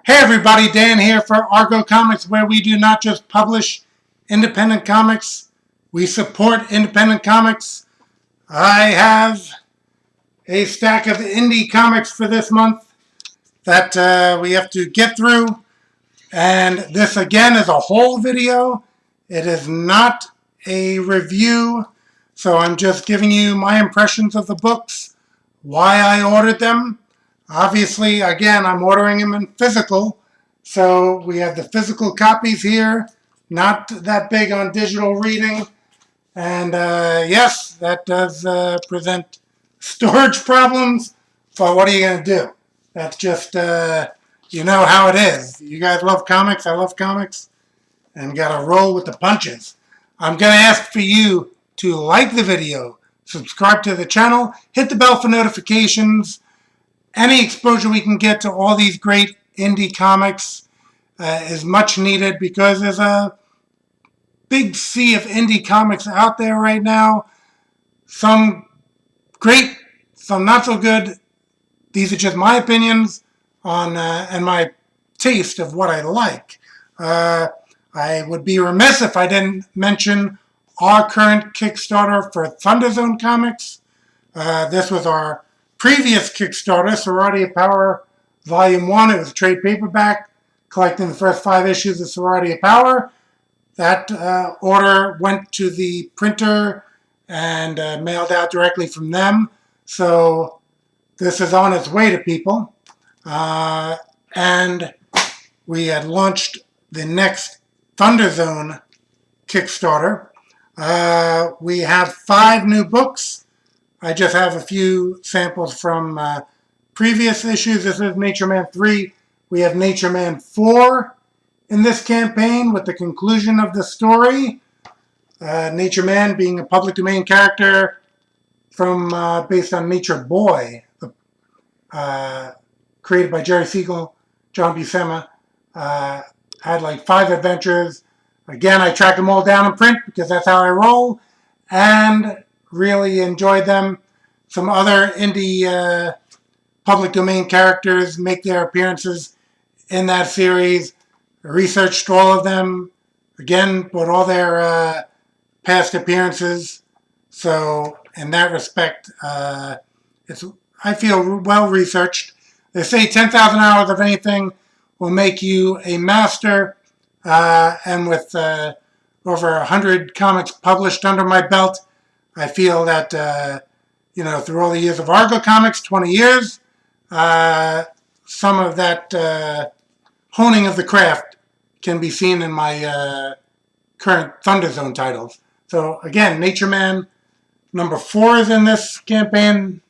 Hey everybody, Dan here for Argo Comics, where we do not just publish independent comics, we support independent comics. I have a stack of indie comics for this month that we have to get through, and this again is a whole video. It is not a review, so I'm just giving you my impressions of the books, why I ordered them. Obviously, again, I'm ordering them in physical, so we have the physical copies here, not that big on digital reading, and yes, that does present storage problems, but what are you going to do? That's just, you know how it is. You guys love comics, I love comics, and got to roll with the punches. I'm going to ask for you to like the video, subscribe to the channel, hit the bell for notifications. Any exposure we can get to all these great indie comics is much needed, because there's a big sea of indie comics out there right now. Some great, some not so good. These are just my opinions on and my taste of what I like. I would be remiss if I didn't mention our current Kickstarter for Thunder Zone Comics. This was our previous Kickstarter, Sorority of Power Volume 1. It was a trade paperback, collecting the first 5 issues of Sorority of Power. That order went to the printer and mailed out directly from them. So this is on its way to people. And we had launched the next Thunder Zone Kickstarter. We have 5 new books. I just have a few samples from previous issues. This is Nature Man 3. We have Nature Man 4 in this campaign with the conclusion of the story. Nature Man being a public domain character from based on Nature Boy, created by Jerry Siegel, John Buscema. Had like 5 adventures. Again, I tracked them all down in print because that's how I roll, and really enjoyed them. Some other indie public domain characters make their appearances in that series. I researched all of them. Again, put all their past appearances. So in that respect, I feel well researched. They say 10,000 hours of anything will make you a master. And with over 100 comics published under my belt, I feel that, you know, through all the years of Argo Comics, 20 years, some of that honing of the craft can be seen in my current Thunder Zone titles. So again, Nature Man number 4 is in this campaign.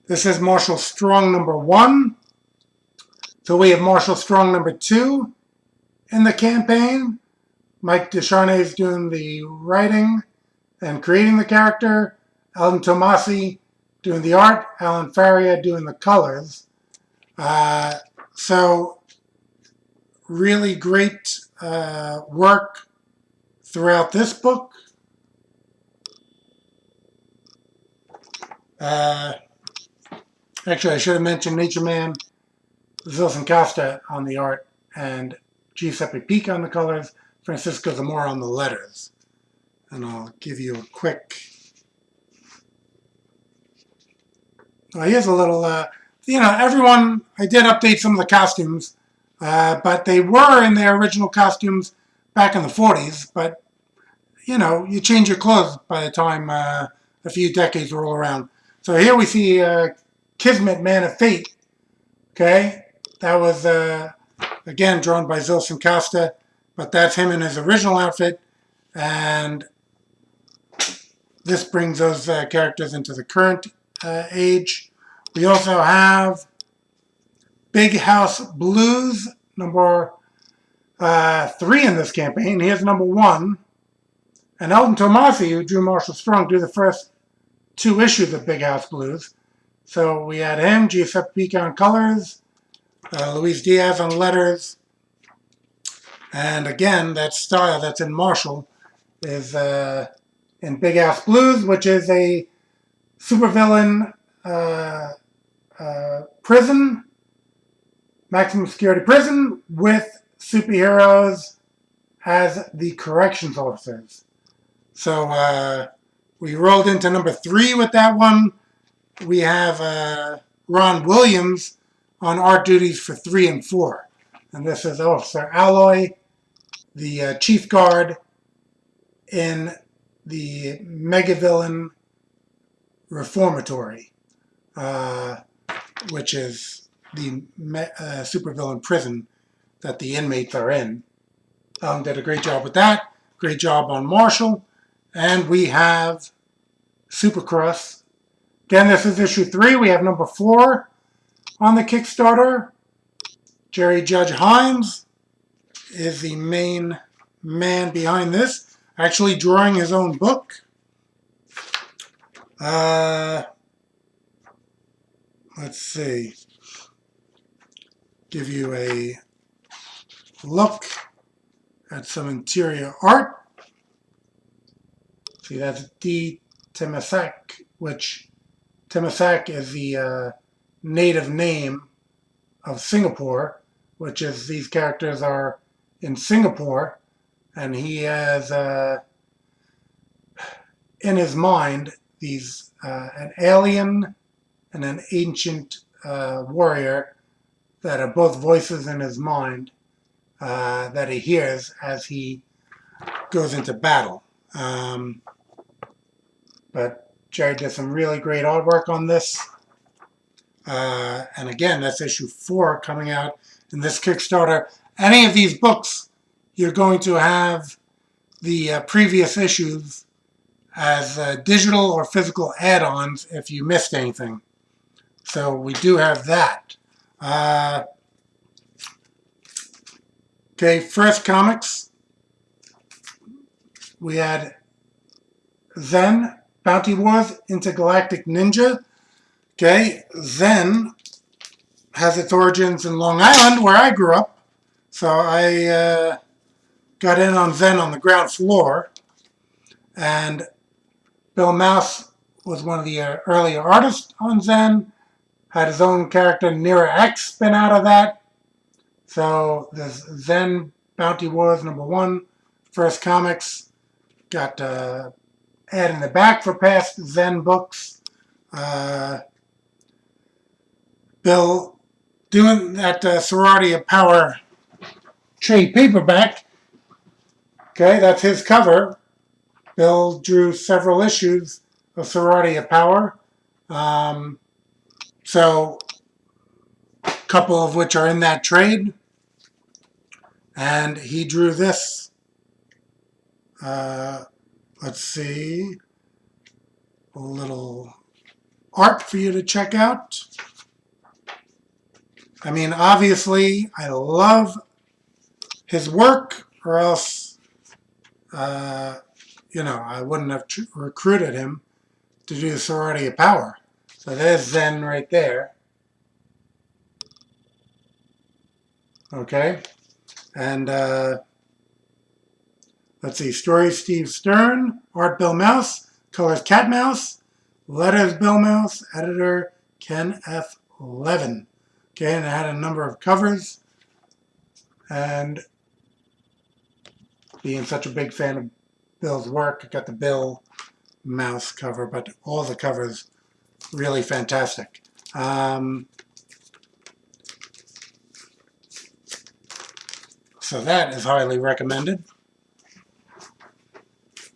This is Marshall Strong number 1. So we have Marshall Strong number 2 in the campaign. Mike Descharnay is doing the writing and creating the character. Alan Tomasi doing the art. Alan Faria doing the colors. So really great work throughout this book. Actually, I should have mentioned Nature Man, Zilson Costa on the art, and Giuseppe Pica on the colors, Francisco Zamora on the letters. And I'll give you a quick... here's a little... you know, everyone... I did update some of the costumes, but they were in their original costumes back in the 40s, but, you know, you change your clothes by the time a few decades roll around. So here we see Kismet, Man of Fate. Okay? That was... again, drawn by Zilson Costa, but that's him in his original outfit, and this brings those characters into the current age. We also have Big House Blues, number 3 in this campaign. Here's number 1. And Elton Tomasi, who drew Marshall Strong, drew the first 2 issues of Big House Blues. So we had him, Giuseppe Pica on colors, Luis Diaz on letters, and again, that style that's in Marshall is in Big House Blues, which is a supervillain prison maximum security prison with superheroes as the corrections officers. So we rolled into number 3 with that one. We have Ron Williams on art duties for 3 and 4. And this is Officer Alloy, the chief guard in the mega villain reformatory, which is the supervillain prison that the inmates are in. Did a great job with that. Great job on Marshall. And we have Supercross. Again, this is issue 3. We have number 4 on the Kickstarter. Jerry Judge Hines is the main man behind this, actually drawing his own book. Let's see. Give you a look at some interior art. See, that's D. Temasak, which Temasak is the native name of Singapore, which is these characters are in Singapore, and he has in his mind these an alien and an ancient warrior that are both voices in his mind that he hears as he goes into battle. But Jerry did some really great artwork on this. And again, that's issue 4 coming out in this Kickstarter. Any of these books, you're going to have the previous issues as digital or physical add-ons if you missed anything. So we do have that. Okay, first comics. We had Zen, Bounty Wars, Intergalactic Ninja. Okay, Zen has its origins in Long Island, where I grew up. So I got in on Zen on the ground floor. And Bill Mouse was one of the earlier artists on Zen. Had his own character, Nira X, spin out of that. So this Zen Bounty Wars #1, first comics. Got ad in the back for past Zen books. Bill doing that Sorority of Power trade paperback. Okay, that's his cover. Bill drew several issues of Sorority of Power. So a couple of which are in that trade. And he drew this. Let's see. A little art for you to check out. I mean, obviously, I love his work, or else, I wouldn't have recruited him to do Sorority of Power. So there's Zen right there. Okay. And let's see. Story Steve Stern. Art Bill Mouse. Colors Cat Mouse. Letters Bill Mouse. Editor Ken F. Levin. Okay, and I had a number of covers. And being such a big fan of Bill's work, I got the Bill Mouse cover, but all the covers really fantastic. So that is highly recommended.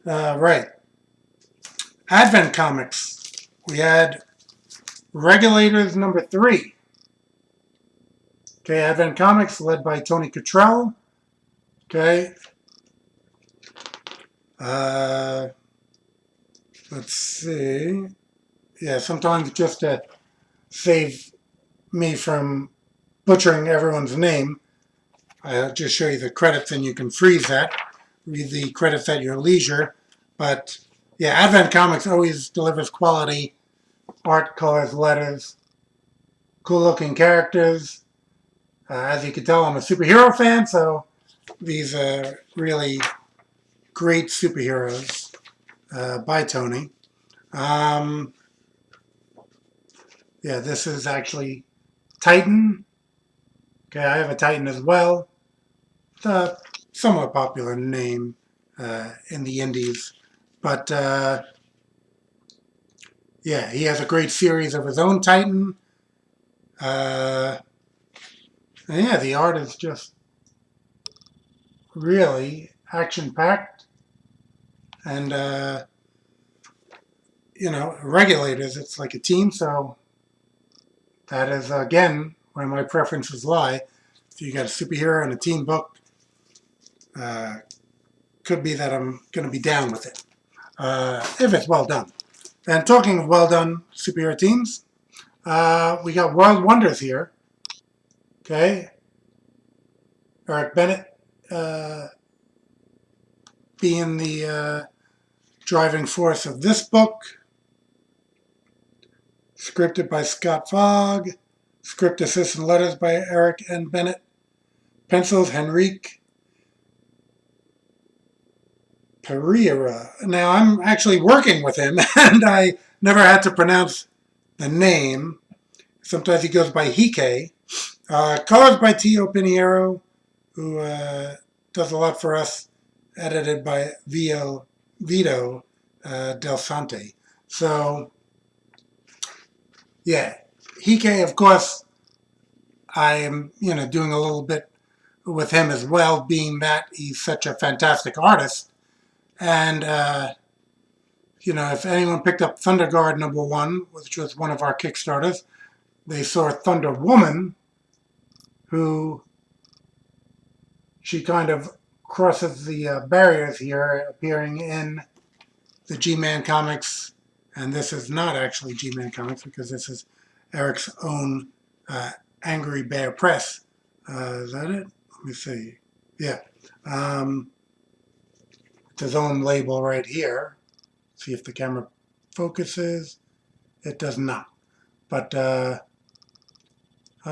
Right. Advent Comics. We had Regulators #3. Okay, Advent Comics led by Tony Cottrell. Okay. Let's see. Yeah, sometimes just to save me from butchering everyone's name, I'll just show you the credits and you can freeze that. Read the credits at your leisure. But yeah, Advent Comics always delivers quality art, colors, letters, cool looking characters. As you can tell, I'm a superhero fan, so these are really great superheroes by Tony. Yeah, this is actually Titan. Okay, I have a Titan as well. It's a somewhat popular name in the indies. But yeah, he has a great series of his own Titan. And yeah, the art is just really action-packed. And, you know, Regulators, it's like a team, so that is, again, where my preferences lie. If you got a superhero and a team book, could be that I'm going to be down with it, if it's well done. And talking of well done superhero teams, we got World Wonders here. Okay. Eric Bennett being the driving force of this book. Scripted by Scott Fogg. Script assist and letters by Eric N. Bennett. Pencils, Henrique Pereira. Now, I'm actually working with him, and I never had to pronounce the name. Sometimes he goes by Hike. Colors by Tio Piniero, who does a lot for us. Edited by Vito Del Sante. So, yeah. Hike, of course, I am, doing a little bit with him as well, being that he's such a fantastic artist. And, if anyone picked up Thunder Guard #1, which was one of our Kickstarters, they saw Thunder Woman, who she kind of crosses the barriers here, appearing in the G-Man comics. And this is not actually G-Man comics because this is Eric's own Angry Bear Press. Is that it? Let me see. Yeah. It's his own label right here. See if the camera focuses. It does not. But, oh,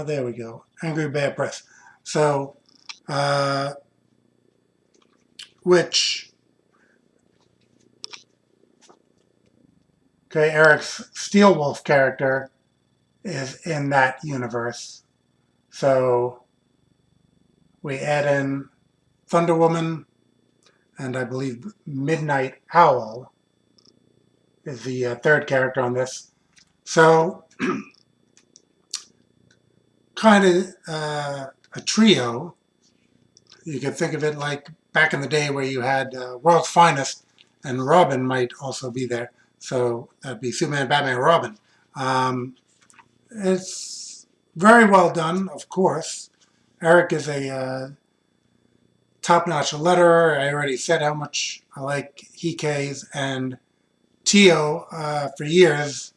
there we go. Angry Bear Press. So, which, okay, Eric's Steel Wolf character is in that universe. So, we add in Thunder Woman, and I believe Midnight Owl is the third character on this. So, kind of a trio. You could think of it like back in the day where you had World's Finest, and Robin might also be there. So that'd be Superman, Batman, Robin. It's very well done, of course. Eric is a top-notch letterer. I already said how much I like Hike's, and Tio, for years,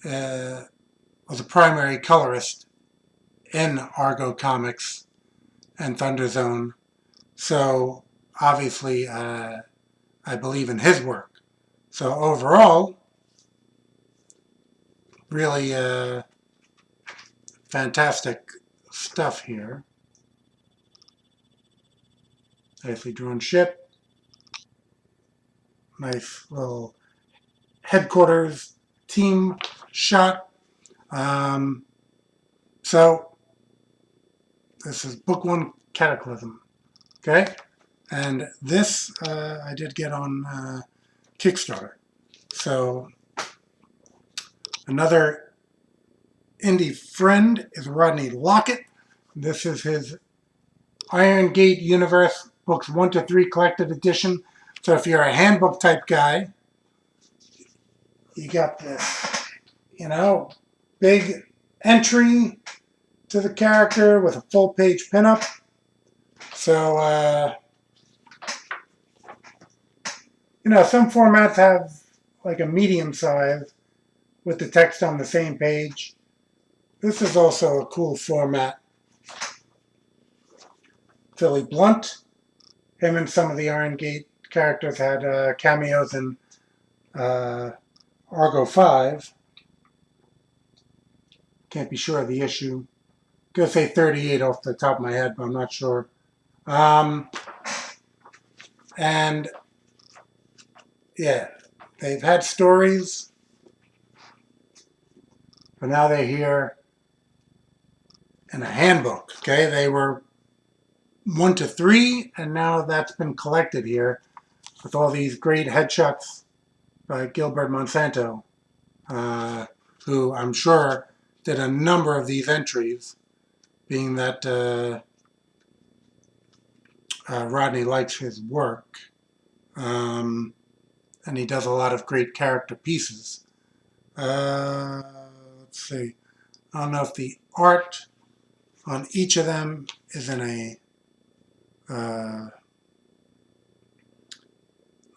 was a primary colorist in Argo Comics and Thunder Zone. So obviously, I believe in his work. So overall, really fantastic stuff here. Nicely drawn ship. Nice little headquarters team shot. So this is book 1, Cataclysm. Okay, and this I did get on Kickstarter. So another indie friend is Rodney Lockett. This is his Iron Gate Universe books 1 to 3 collected edition. So if you're a handbook type guy, you got this, big entry to the character with a full page pinup. So, some formats have like a medium size with the text on the same page. This is also a cool format. Philly Blunt, him and some of the Iron Gate characters had cameos in Argo 5. Can't be sure of the issue. I'm going to say 38 off the top of my head, but I'm not sure. And yeah, they've had stories, but now they're here in a handbook. Okay, they were 1 to 3, and now that's been collected here with all these great headshots by Gilbert Monsanto, who I'm sure did a number of these entries, being that Rodney likes his work. And he does a lot of great character pieces. Let's see. I don't know if the art on each of them is in a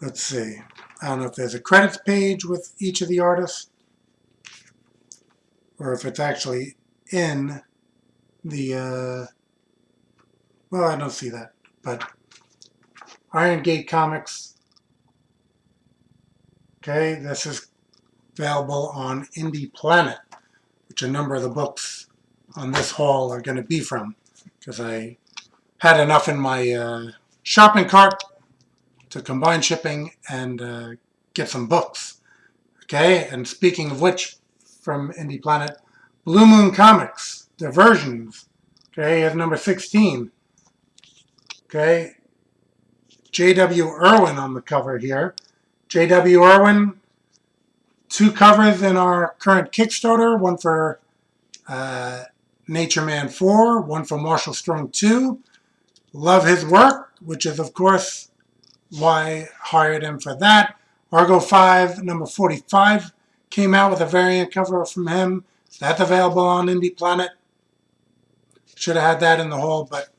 let's see. I don't know if there's a credits page with each of the artists or if it's actually in the, well, I don't see that. But Iron Gate Comics, okay, this is available on Indie Planet, which a number of the books on this haul are going to be from, because I had enough in my shopping cart to combine shipping and get some books. Okay, and speaking of which, from Indie Planet, Blue Moon Comics, Diversions. Okay, here's number 16. Okay, J.W. Irwin on the cover here. J.W. Irwin, 2 covers in our current Kickstarter, one for Nature Man 4, one for Marshall Strong 2. Love his work, which is, of course, why I hired him for that. Argo 5, number 45, came out with a variant cover from him. That's available on Indie Planet. Should have had that in the haul, but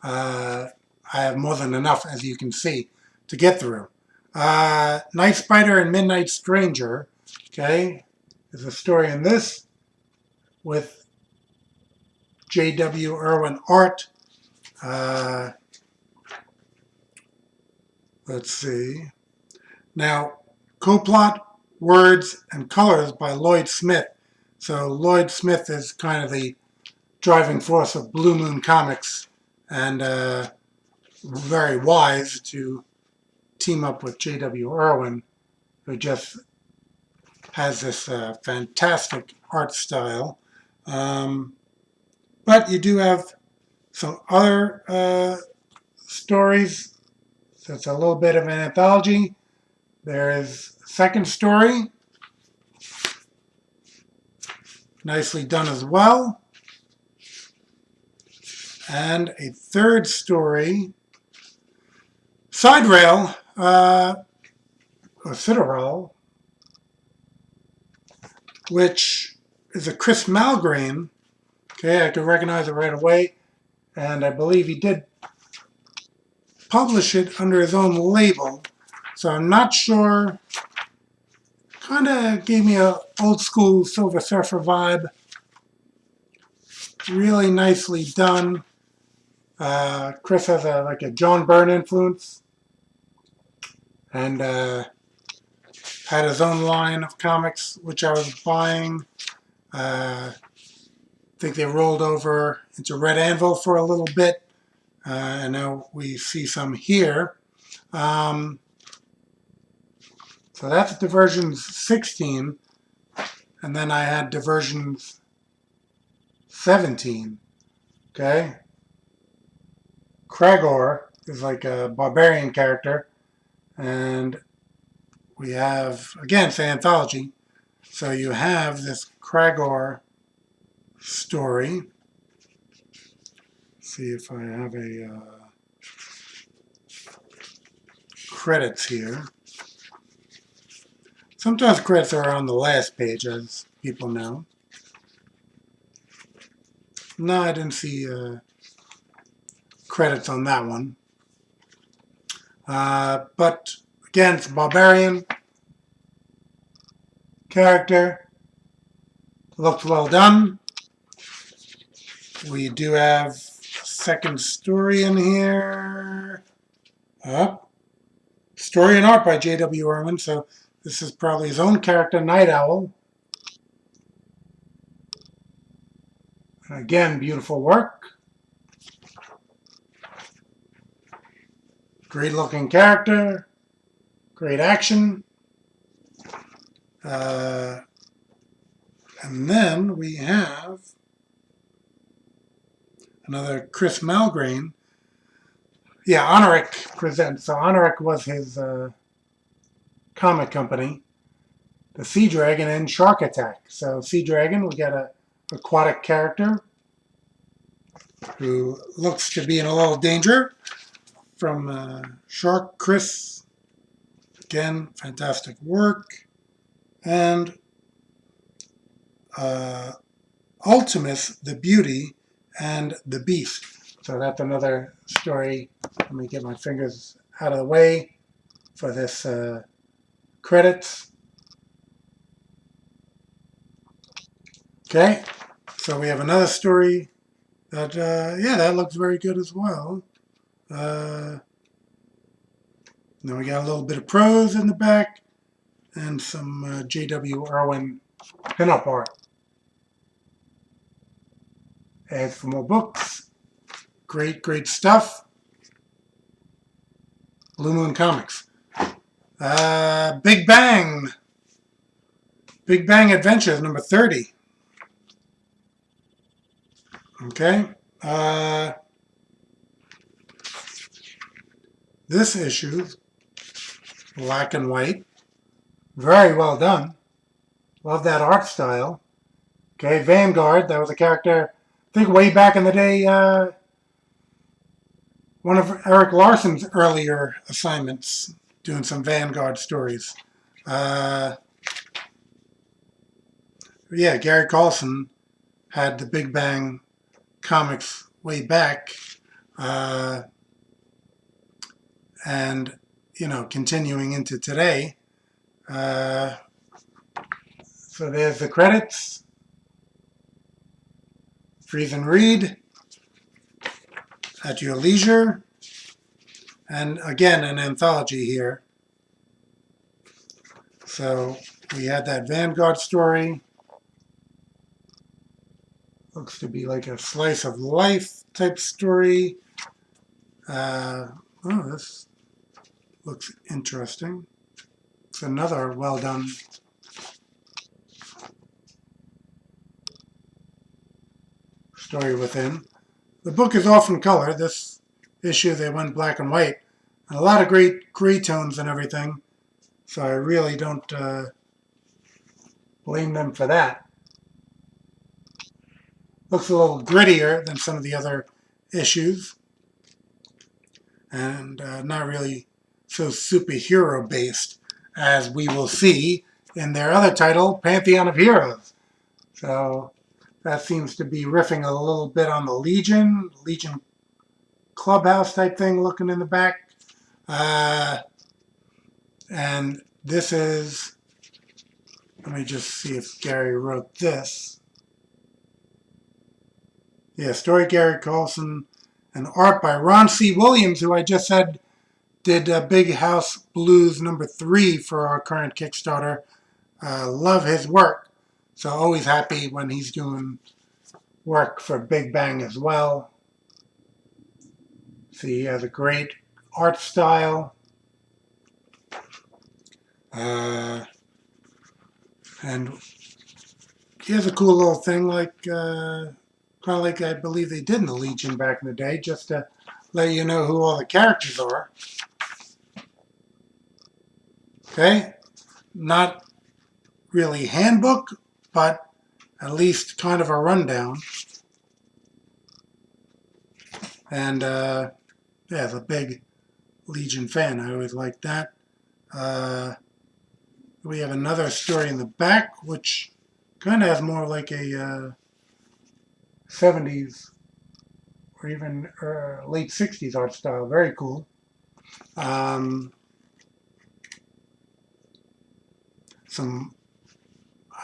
I have more than enough, as you can see, to get through. Night Spider and Midnight Stranger, okay, there's a story in this with J.W. Irwin art. Let's see. Now, co-plot, words, and colors by Lloyd Smith. So Lloyd Smith is kind of the driving force of Blue Moon Comics, and very wise to team up with J.W. Irwin, who just has this fantastic art style. But you do have some other stories. So it's a little bit of an anthology. There is a second story, nicely done as well. And a third story, Side Rail, or Citadel, which is a Chris Malgrain. Okay, I could recognize it right away. And I believe he did publish it under his own label. So I'm not sure. Kind of gave me a old school Silver Surfer vibe. Really nicely done. Chris has like a John Byrne influence. And had his own line of comics, which I was buying. I think they rolled over into Red Anvil for a little bit. And now we see some here. So that's Diversions 16. And then I had Diversions 17. Okay. Kragor is like a barbarian character. And we have, again, it's an anthology. So you have this Kragor story. See if I have a credits here. Sometimes credits are on the last page, as people know. No, I didn't see credits on that one. But again, it's a barbarian character. Looks well done. We do have a second story in here. Story and art by J.W. Irwin. So this is probably his own character, Night Owl. And again, beautiful work. Great looking character. Great action. And then we have another Chris Malgrain. Yeah, Honoric presents. So Honoric was his comic company. The Sea Dragon and Shark Attack. So Sea Dragon, we got a aquatic character who looks to be in a little danger from Shark Chris. Again, fantastic work. And Ultimus, the Beauty and the Beast. So that's another story. Let me get my fingers out of the way for this credits. Okay, so we have another story that, yeah, that looks very good as well. Then we got a little bit of prose in the back and some J.W. Irwin pinup art. As for more books, great, great stuff. Blue Moon Comics. Big Bang. Big Bang Adventures, number 30. Okay. This issue, black and white. Very well done. Love that art style. Okay, Vanguard, that was a character, I think way back in the day, one of Eric Larson's earlier assignments, doing some Vanguard stories. Yeah, Gary Carlson had the Big Bang comics way back, and, you know, continuing into today. So there's the credits. Freeze and read at your leisure. And again, an anthology here. So we had that Vanguard story. Looks to be like a slice of life type story. Oh, this looks interesting. It's another well done story within. The book is off in color. This issue they went black and white. And a lot of great gray tones and everything. So I really don't blame them for that. Looks a little grittier than some of the other issues. And not really so superhero based as we will see in their other title, Pantheon of Heroes. So that seems to be riffing a little bit on the Legion clubhouse type thing looking in the back. And this is, let me just see if Gary wrote this. Yeah, story Gary Carlson and art by Ron C. Williams, who I just said did Big House Blues number 3 for our current Kickstarter. Love his work. So always happy when he's doing work for Big Bang as well. See, he has a great art style. And he has a cool little thing like, kind of like I believe they did in the Legion back in the day, just to let you know who all the characters are. Okay? Not really handbook, but at least kind of a rundown. And yeah, as a big Legion fan, I always like that. We have another story in the back, which kind of has more like a 70s or even late 60s art style. Very cool. Some,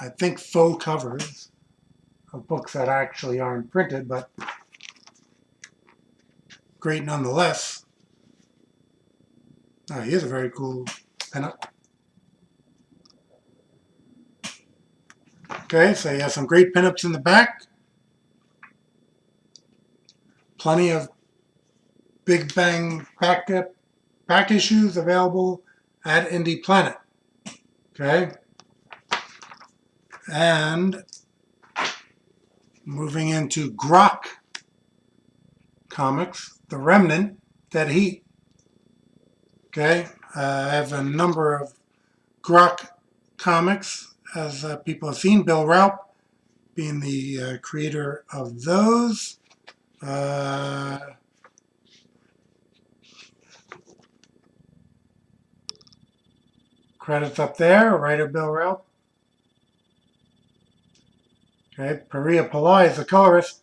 I think, faux covers of books that actually aren't printed, but great nonetheless. Oh, here's a very cool pinup. Okay, so you have some great pinups in the back. Plenty of Big Bang back issues available at Indie Planet. Okay. And moving into Grok. comics, The Remnant, Dead Heat. Okay, I have a number of Grok comics, as people have seen. Bill Raup being the creator of those. Credits up there, writer Bill Raup. Okay, Paria Pillai is the colorist,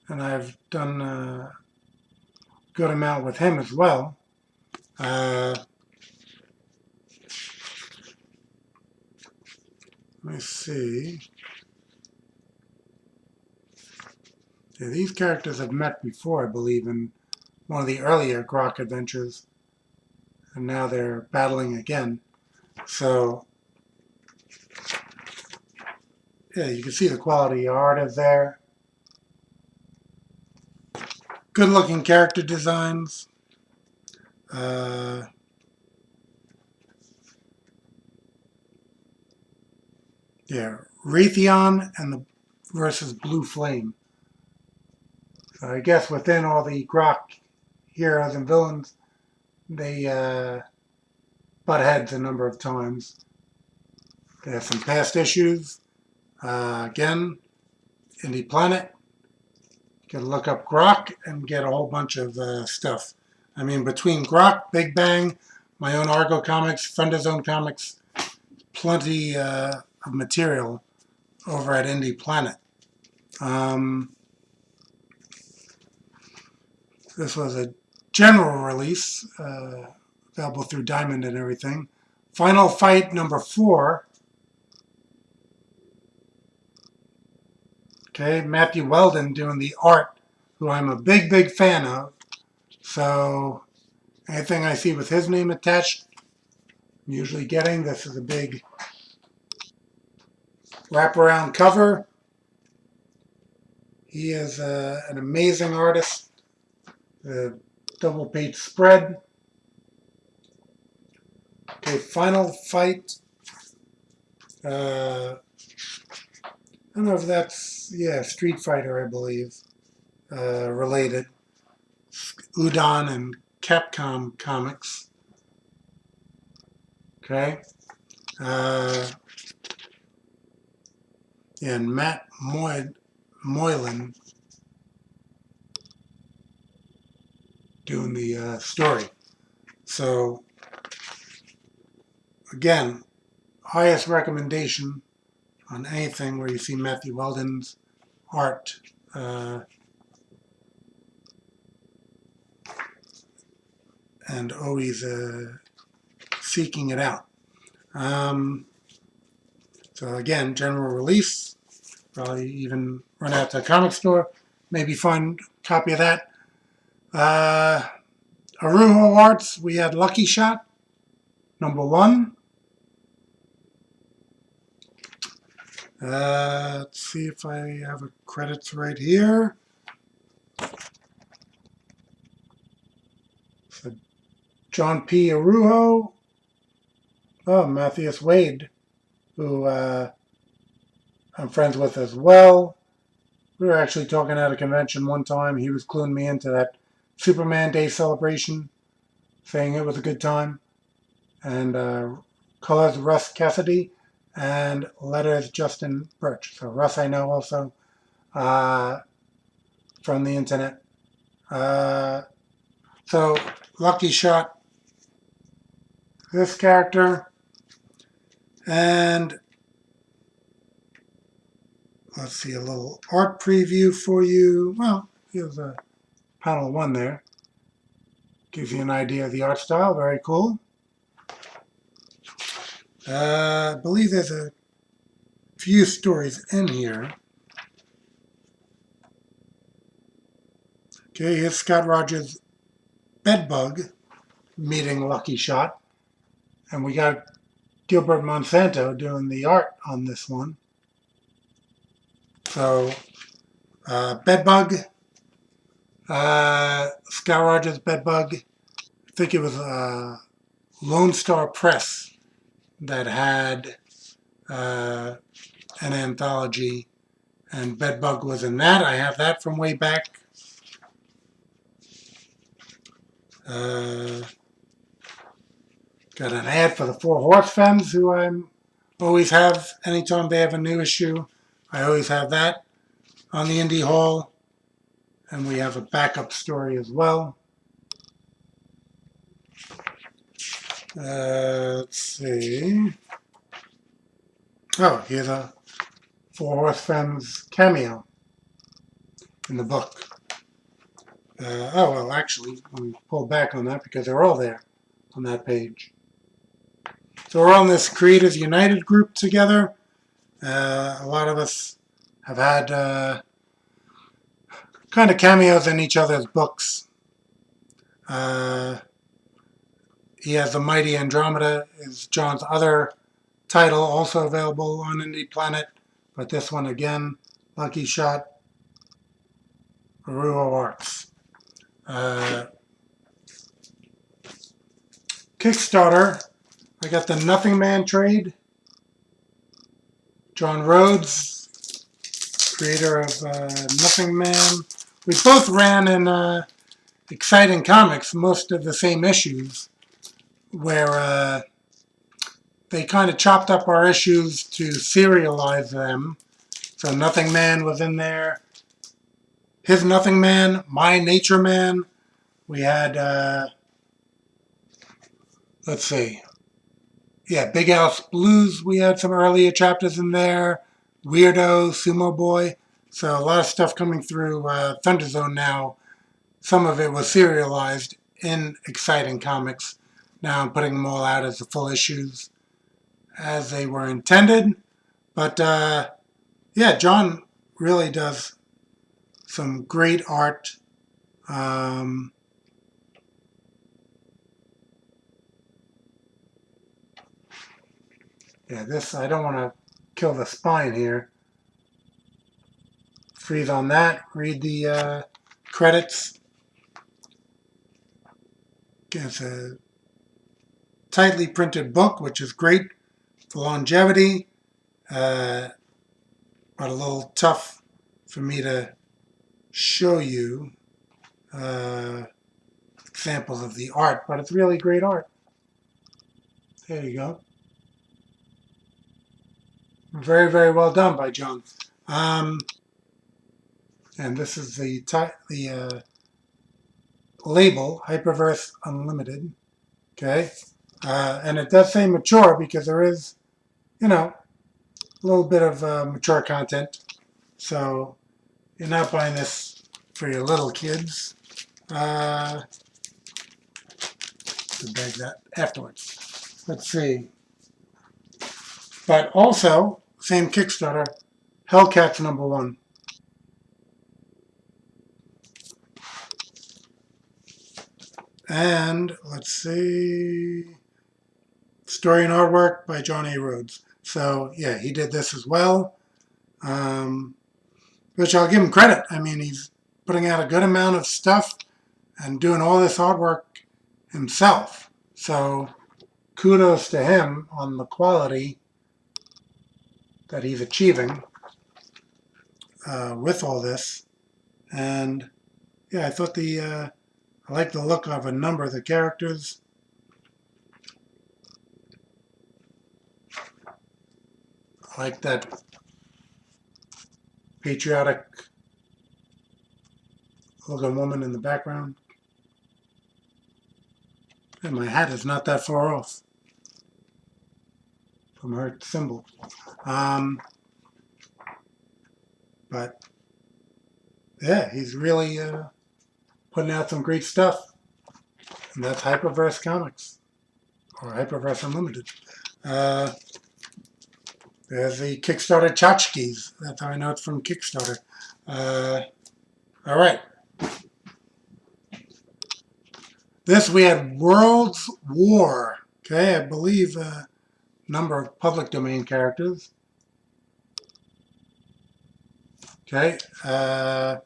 and I've done a good amount with him as well. Let me see. Yeah, these characters have met before, I believe, in one of the earlier Grok adventures, and now they're battling again. So, yeah, you can see the quality art is there. Good looking character designs. Yeah, Raytheon and the versus Blue Flame. So I guess within all the Grok heroes and villains, they butt heads a number of times. They have some past issues. Again, Indie Planet. You can look up Grok and get a whole bunch of stuff. I mean, between Grok, Big Bang, my own Argo comics, Thunderzone comics, plenty of material over at Indie Planet. This was a general release, available through Diamond and everything. Final Fight number 4. Okay, Matthew Weldon doing the art, who I'm a big, big fan of. So anything I see with his name attached, I'm usually getting. This is a big wraparound cover. He is an amazing artist. The double page spread. Okay, Final Fight. I don't know if that's, yeah, Street Fighter, I believe, related. Udon and Capcom comics. Okay. And Matt Moylan doing the story. So, again, highest recommendation on anything where you see Matthew Weldon's art. And always seeking it out. So again, general release. Probably even run out to a comic store. Maybe find a copy of that. Arujo Arts, we had Lucky Shot, number 1. Let's see if I have a credits right here. So John P. Arujo. Oh, Matthias Wade, who I'm friends with as well. We were actually talking at a convention one time. He was cluing me into that Superman Day celebration, saying it was a good time. And colors Russ Cassidy and letters Justin Birch. So Russ I know also from the internet. So Lucky Shot, this character, and let's see, a little art preview for you. Well, here's a panel 1 there. Gives you an idea of the art style. Very cool. I believe there's a few stories in here. Okay, here's Scott Rogers' Bedbug meeting Lucky Shot. And we got Gilbert Monsanto doing the art on this one. So, Bedbug, Scott Rogers' Bedbug. I think it was Lone Star Press that had an anthology, and Bedbug was in that. I have that from way back. Got an ad for the Four Horsemen, who I always have anytime they have a new issue. I always have that on the Indie Haul. And we have a backup story as well. Let's see. Oh, here's a Four Horsemen's cameo in the book. Oh, well, actually, let me pull back on that because they're all there on that page. So we're on this Creators United group together. A lot of us have had kind of cameos in each other's books. He has The Mighty Andromeda is John's other title, also available on Indie Planet. But this one again, Lucky Shot, Arujo Arts. Kickstarter, I got the Nothing Man trade. John Rhodes, creator of Nothing Man. We both ran in Exciting Comics most of the same issues, where they kind of chopped up our issues to serialize them. So Nothing Man was in there. His Nothing Man, My Nature Man. We had, let's see. Yeah, Big House Blues. We had some earlier chapters in there. Weirdo, Sumo Boy. So a lot of stuff coming through Thunder Zone now. Some of it was serialized in Exciting Comics. Now I'm putting them all out as the full issues as they were intended. But yeah, John really does some great art. Yeah, this, I don't want to kill the spine here. Freeze on that. Read the credits. It's a tightly printed book, which is great for longevity. But a little tough for me to show you examples of the art, but it's really great art. There you go. Very, very well done by John. And this is the label, Hyperverse Unlimited. Okay. And it does say mature because there is, you know, a little bit of mature content. So you're not buying this for your little kids. To beg that afterwards. Let's see. But also, same Kickstarter, Hellcats #1. And let's see, story and artwork by John A. Rhodes. So yeah, he did this as well, which I'll give him credit. I mean, he's putting out a good amount of stuff and doing all this artwork himself. So kudos to him on the quality that he's achieving with all this. And yeah, I thought I like the look of a number of the characters. I like that patriotic looking woman in the background. And my hat is not that far off from her symbol. But yeah, he's really putting out some great stuff. And that's Hyperverse Comics, or Hyperverse Unlimited. There's the Kickstarter tchotchkes. That's how I know it's from Kickstarter. All right. This we had World's War. Okay, I believe a number of public domain characters. Okay, because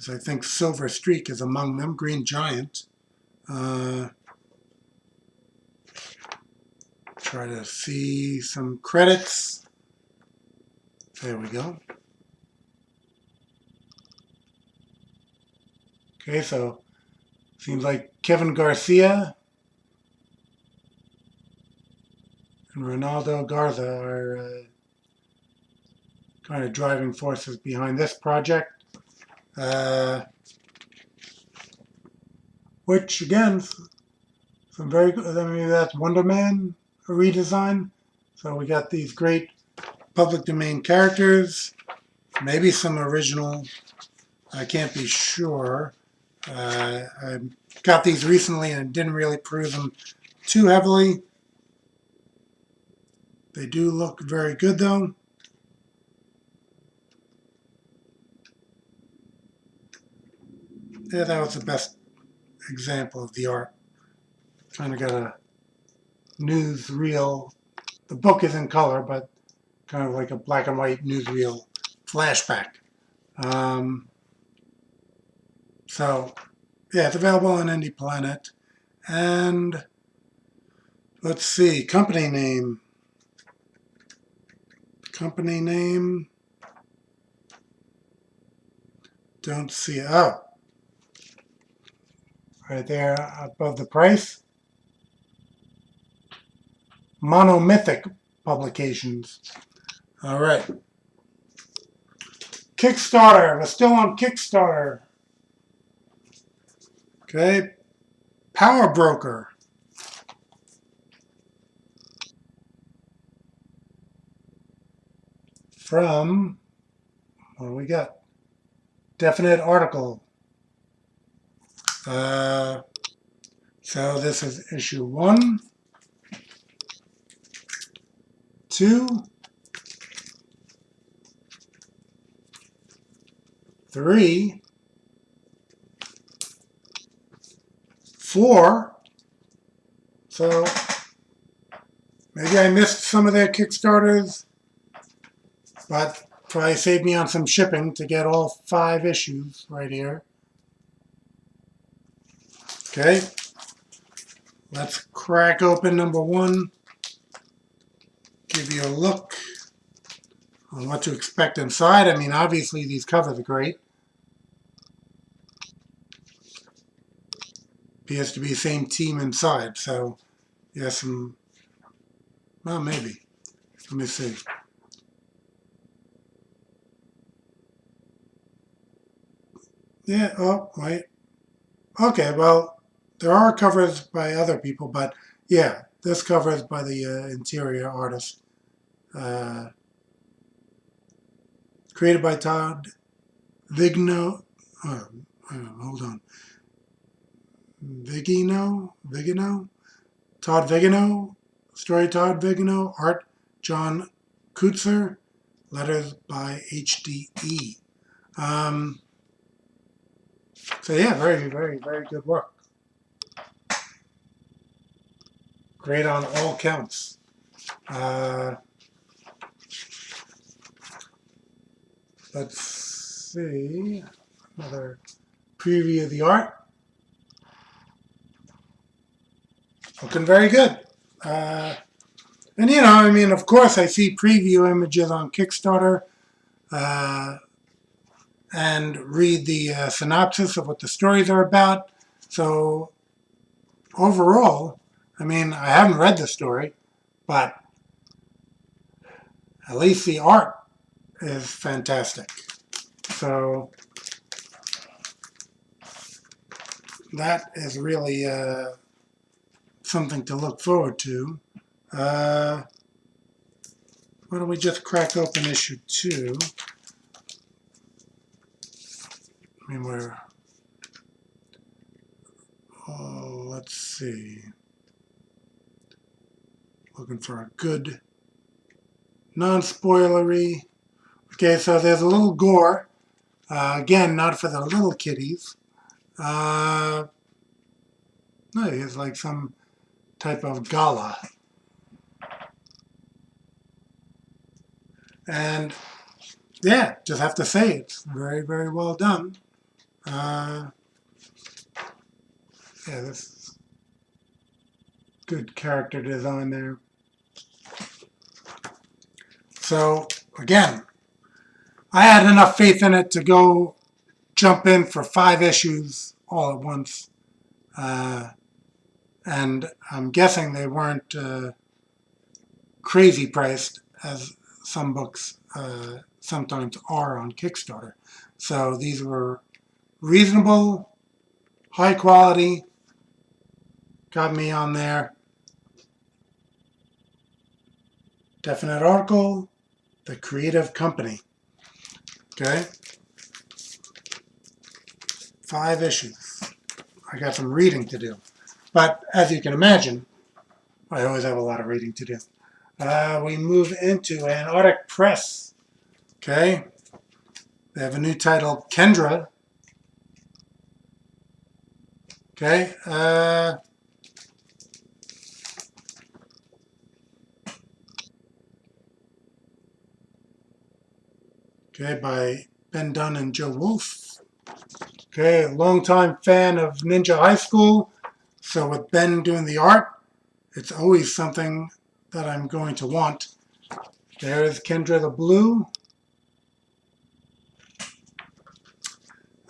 I think Silver Streak is among them. Green Giant. Try to see some credits. There we go. Okay, so Seems like Kevin Garcia and Ronaldo Garza are kind of driving forces behind this project. Which, again, some very good. I mean, that's Wonder Man, a redesign. So we got these great public domain characters. Maybe some original. I can't be sure. I got these recently and didn't really peruse them too heavily. They do look very good, though. Yeah, that was the best example of the art. Kind of got a newsreel. The book is in color, but kind of like a black and white newsreel flashback. So, yeah, it's available on Indie Planet. And let's see, company name. Company name. Don't see it. Oh, right there above the price. Monomythic Publications. All right. Kickstarter. We're still on Kickstarter. Okay. Power Broker. From, what do we got? Definite Article. So this is issue 1, 2, 3, 4. So maybe I missed some of their Kickstarters, but probably saved me on some shipping to get all 5 issues right here. Okay, let's crack open number 1. Give you a look on what to expect inside. I mean, obviously these covers are great. Appears to be the same team inside, so yeah, some, well, maybe. Let me see. Yeah, oh, wait. Okay, well, there are covers by other people, but yeah, this cover is by the interior artist. Created by Todd Vigno. Hold on. Vigino? Todd Vigino. Story Todd Vigino. Art John Kutzer. Letters by HDE. So yeah, very, very, very good work. Great on all counts. Let's see. Another preview of the art. Looking very good. And you know, I mean, of course, I see preview images on Kickstarter and read the synopsis of what the stories are about. So overall, I mean, I haven't read the story, but at least the art is fantastic. So that is really something to look forward to. Why don't we just crack open issue 2? I mean, let's see. Looking for a good non-spoilery. Okay, so there's a little gore. Again, not for the little kitties. No, it's like some type of gala. And yeah, just have to say it's very, very well done. Yeah, this is good character design there. So again, I had enough faith in it to go jump in for 5 issues all at once. And I'm guessing they weren't crazy priced as some books sometimes are on Kickstarter. So these were reasonable, high quality, got me on there. Definite article, The Creative Company. Okay. 5 issues. I got some reading to do. But as you can imagine, I always have a lot of reading to do. We move into Antarctic Press. Okay. They have a new title, Kendra. Okay. Okay, by Ben Dunn and Joe Wolf. Okay, longtime fan of Ninja High School. So with Ben doing the art, it's always something that I'm going to want. There's Kendra the Blue.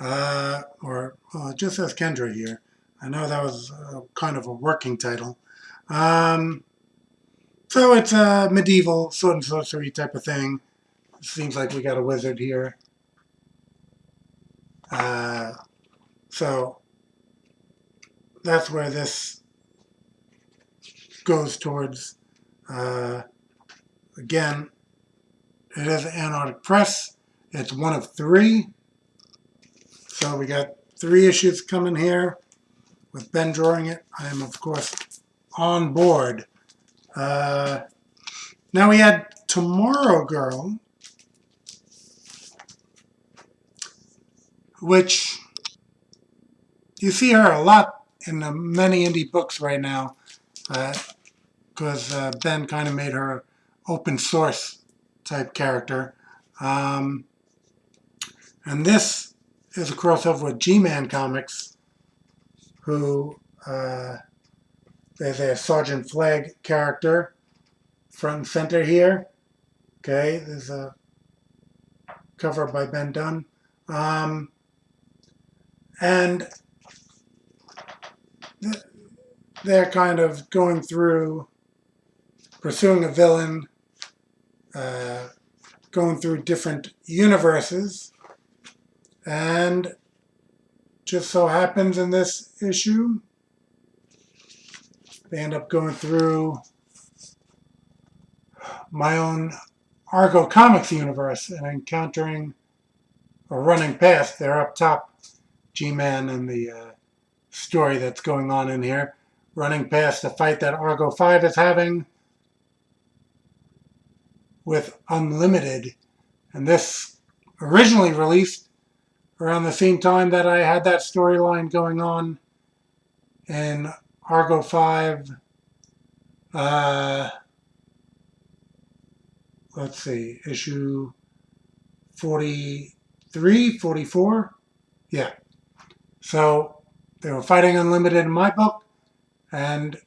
Well, it just says Kendra here. I know that was kind of a working title. So it's a medieval sword and sorcery type of thing. Seems like we got a wizard here. So that's where this goes towards. Again, it is Antarctic Press. It's one of 3. So we got 3 issues coming here with Ben drawing it. I am, of course, on board. Now we had Tomorrow Girl, which you see her a lot in many indie books right now, because Ben kind of made her open source type character. And this is a crossover with G-Man Comics, who there's a Sergeant Flag character front and center here. Okay, there's a cover by Ben Dunn. And they're kind of going through, pursuing a villain, going through different universes, and just so happens in this issue, they end up going through my own Argo Comics universe and encountering, or running past, they're up top, G-Man and the story that's going on in here, running past the fight that Argo 5 is having with Unlimited. And this originally released around the same time that I had that storyline going on in Argo 5. Let's see, issue 43, 44? Yeah. So they were fighting Unlimited in my book, and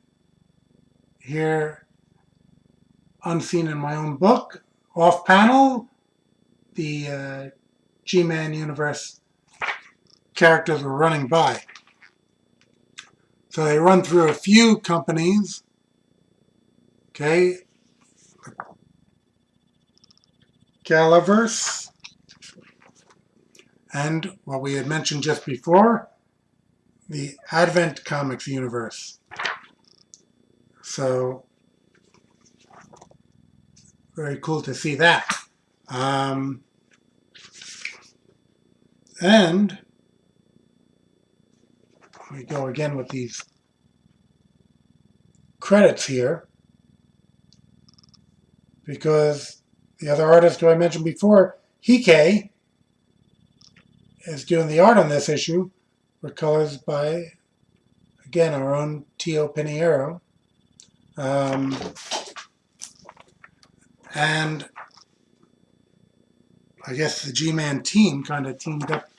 here, unseen in my own book, off panel, the G-Man universe characters were running by. So they run through a few companies. Okay. Hyperverse. And what we had mentioned just before, the Advent Comics universe. So, very cool to see that. And we go again with these credits here, because the other artist who I mentioned before, Hike, is doing the art on this issue, with colors by, again, our own Tio Pinheiro. And I guess the G-Man team kind of teamed up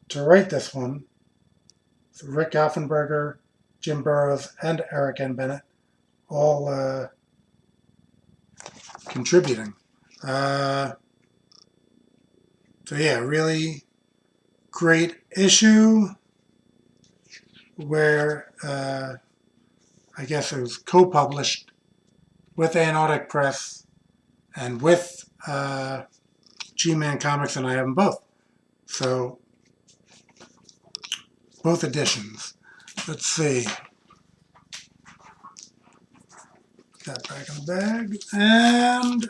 to write this one. So Rick Offenberger, Jim Burrows, and Eric N. Bennett all contributing. So yeah, really great issue. where I guess it was co-published with Anodic Press and with G-Man Comics, and I have them both. So, both editions. Let's see. Put that back in the bag. And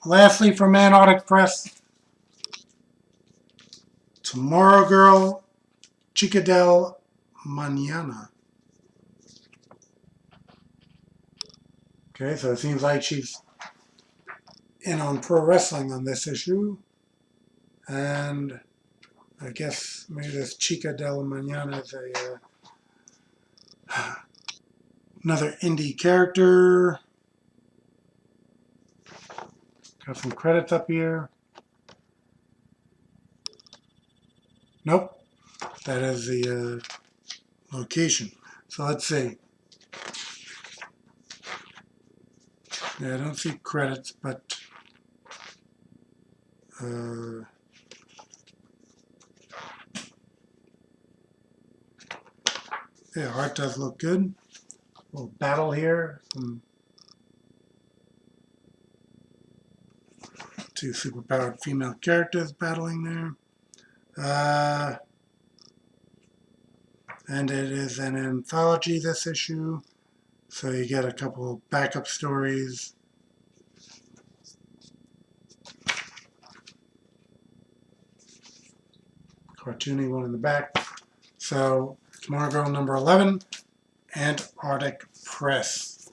lastly, from Anodic Press, Tomorrow Girl, Chica del Mañana. Okay, so it seems like she's in on pro wrestling on this issue. And I guess maybe this Chica del Mañana is another indie character. Got some credits up here. Nope, that is the location. So let's see. Yeah, I don't see credits, but yeah, art does look good. A little battle here. Some two superpowered female characters battling there. And it is an anthology, this issue. So you get a couple backup stories. Cartoony one in the back. So, Tomorrow Girl number 11, Antarctic Press.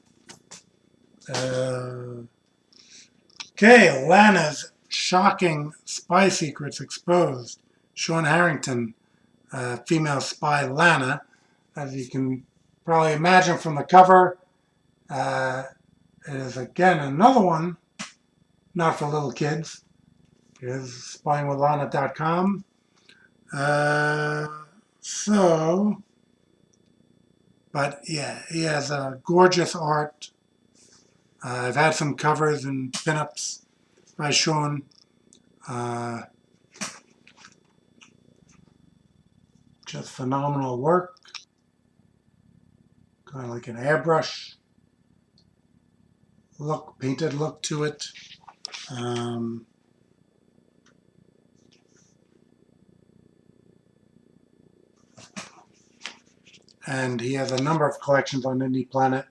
Okay, Lana's Shocking Spy Secrets Exposed. Sean Harrington, female spy Lana. As you can probably imagine from the cover, it is again another one, not for little kids. It is SpyingWithLana.com. But yeah, he has gorgeous art. I've had some covers and pinups by Sean. Just phenomenal work. Kind of like an airbrush look, painted look to it. And he has a number of collections on Indie Planet.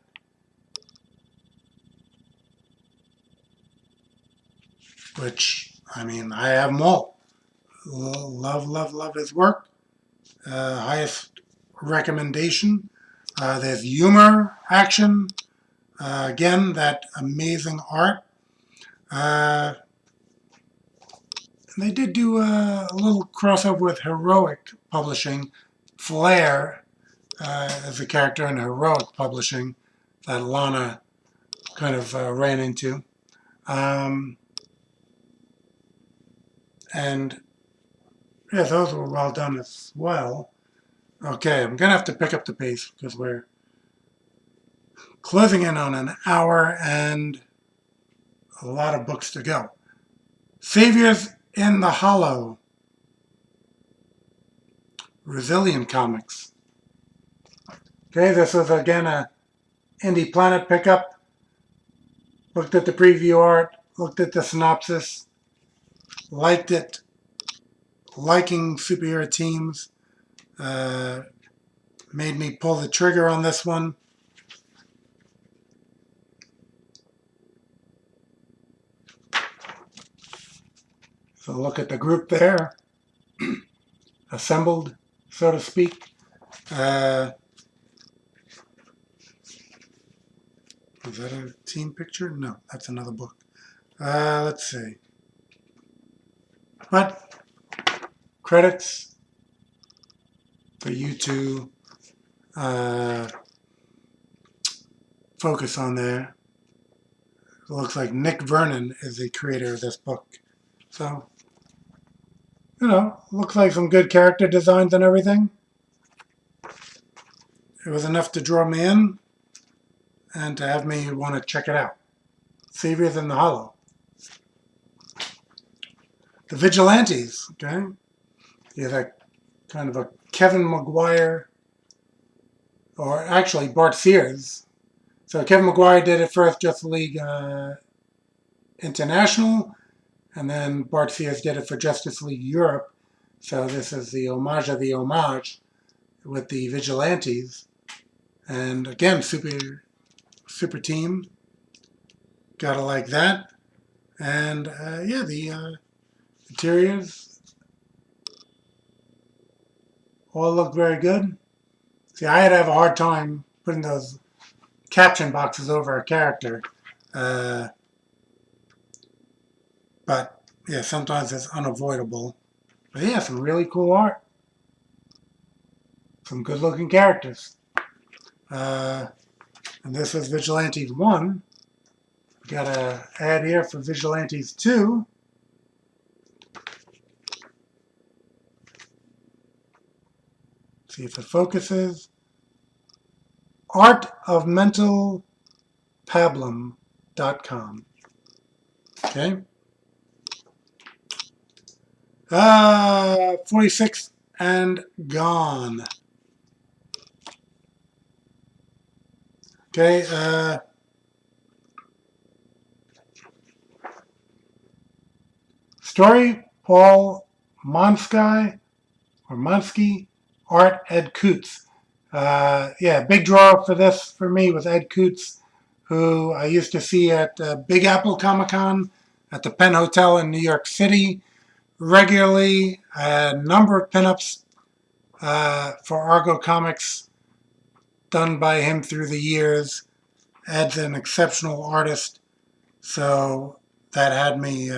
Which, I mean, I have them all. Love, love, love his work. Highest recommendation. There's humor, action. Again, that amazing art. They did do a little crossover with Heroic Publishing. Flair as a character in Heroic Publishing that Lana kind of ran into. And yeah, those were well done as well. Okay, I'm going to have to pick up the pace because we're closing in on an hour and a lot of books to go. Saviors in the Hollow. Resilient Comics. Okay, this was again a Indie Planet pickup. Looked at the preview art, looked at the synopsis, liked it. Liking superhero teams made me pull the trigger on this one. So look at the group there, assembled, so to speak. Is that a team picture? No, that's another book. Let's see. But credits for you to focus on there. It looks like Nick Vernon is the creator of this book. So, you know, looks like some good character designs and everything. It was enough to draw me in and to have me want to check it out. Saviors in the Hollow. The Vigilantes, okay? You have a kind of a Kevin Maguire or actually Bart Sears. So Kevin Maguire did it first, Justice League International, and then Bart Sears did it for Justice League Europe. So this is the homage of the homage with the Vigilantes. And again, super team. Gotta like that. And yeah, the interiors all look very good. See, I had to have a hard time putting those caption boxes over a character. But yeah, sometimes it's unavoidable. But yeah, some really cool art. Some good looking characters. And this was Vigilantes 1. Got an ad here for Vigilantes 2. See if it focuses. artofmentalpablum.com. Okay. 46 and gone. Okay. Story, Paul Monsky, or Monsky, art, Ed Coots. Yeah, big draw for this for me was Ed Coots, who I used to see at Big Apple Comic Con at the Penn Hotel in New York City regularly. A number of pinups for Argo Comics done by him through the years. Ed's an exceptional artist, so that had me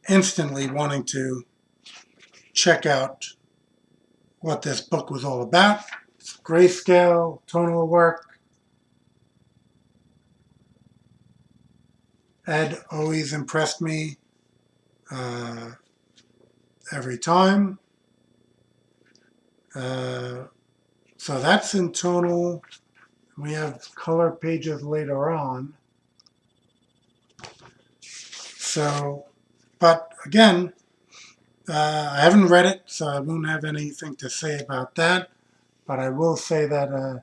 instantly wanting to check out what this book was all about. It's grayscale, tonal work. Ed always impressed me every time. So that's in tonal. We have color pages later on. So, but again, I haven't read it, so I won't have anything to say about that. But I will say that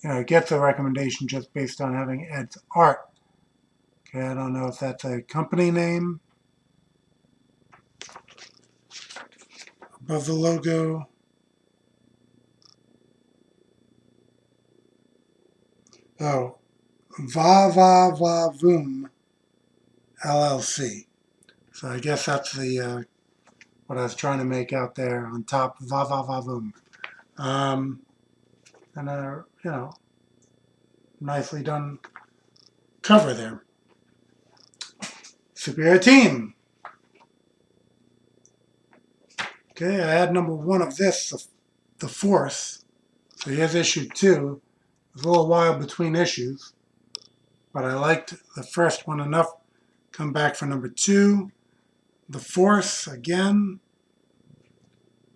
it gets a recommendation just based on having Ed's art. Okay, I don't know if that's a company name above the logo. Oh, VaVaVaVoom LLC. So I guess that's the what I was trying to make out there on top. VaVaVaVoom. And nicely done cover there. Superhero Team. Okay, I had number 1 of this, The Force. So here's issue 2. There's a little while between issues, but I liked the first one enough. Come back for number 2. The Force, again.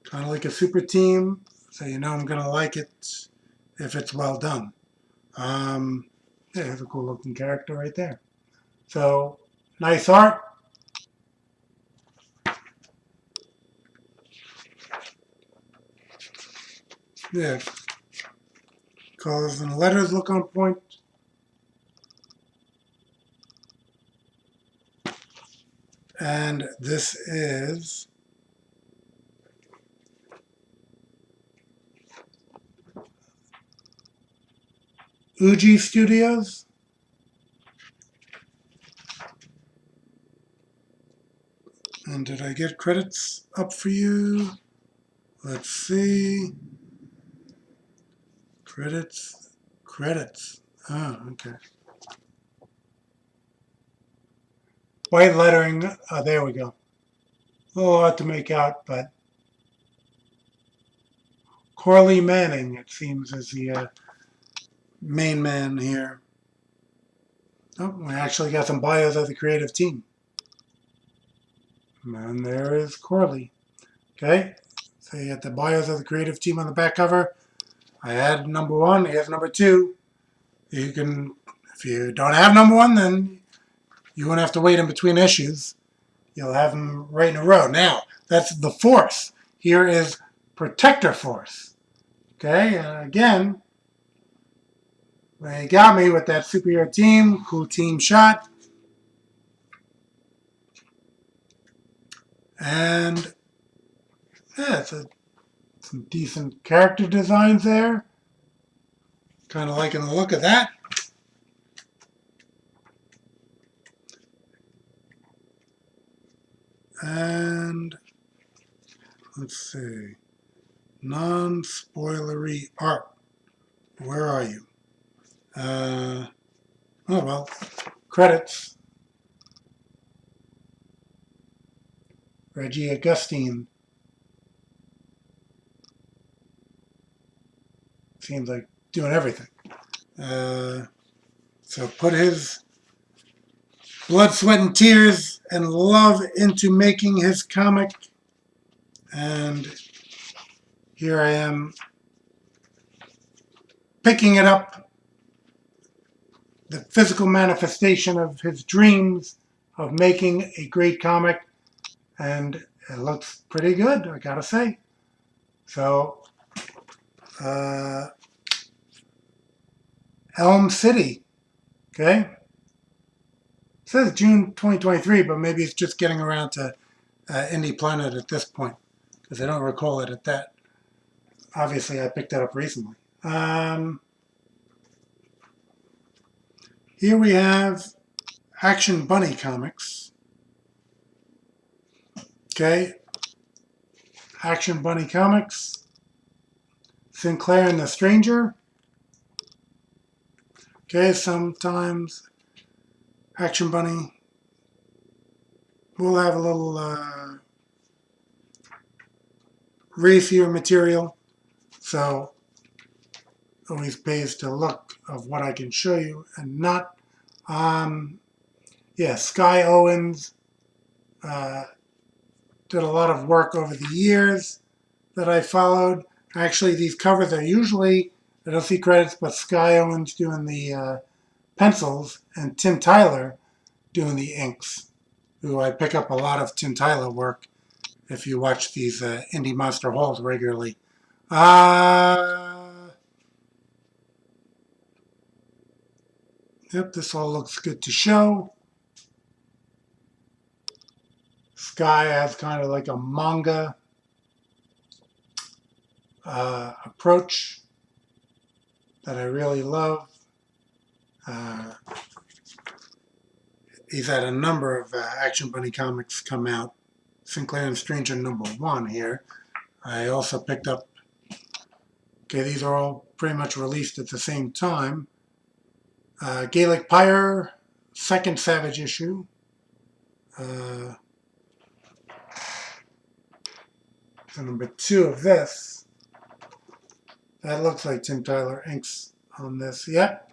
Kind of like a super team, so you know I'm going to like it if it's well done. Yeah, there's a cool looking character right there. So, nice art. Yeah. Colors and letters look on point. And this is UGI Studios. And did I get credits up for you? Let's see. Credits. Oh, okay. White lettering. Oh, there we go. A little hard to make out, but Corley Manning, it seems, is the main man here. Oh, we actually got some bios of the creative team. And there is Corley. Okay, so you got the bios of the creative team on the back cover. I had number 1, here's number 2. You can, if you don't have number 1, then you won't have to wait in between issues. You'll have them right in a row. Now, that's the Force. Here is Protector Force. Okay, again, they got me with that superhero team, cool team shot. And yeah, some decent character designs there. Kind of liking the look of that. And let's see, non-spoilery art. Where are you? Oh well, credits. Reggie Augustine. Seems like doing everything. So put his blood, sweat, and tears and love into making his comic. And here I am picking it up, the physical manifestation of his dreams of making a great comic. And it looks pretty good, I gotta say. So, Elm City, okay? It says June 2023, but maybe it's just getting around to Indie Planet at this point, because I don't recall it at that. Obviously, I picked that up recently. Here we have Action Bunny Comics. Okay. Action Bunny Comics. Sinclair and the Stranger. Okay, sometimes Action Bunny will have a little racier material, so always pays to look of what I can show you and not. Yeah, Sky Owens did a lot of work over the years that I followed. Actually, these covers are usually, I don't see credits, but Sky Owens doing the pencils and Tim Tyler doing the inks, who I pick up a lot of Tim Tyler work if you watch these Indie Monster Hauls regularly. Yep, this all looks good to show. Sky has kind of like a manga approach that I really love. He's had a number of Action Bunny comics come out. Sinclair and Stranger #1 here. I also picked up, okay, these are all pretty much released at the same time. Gaelic Pyre, second Savage issue. So #2 of this. That looks like Tim Tyler inks on this. Yep.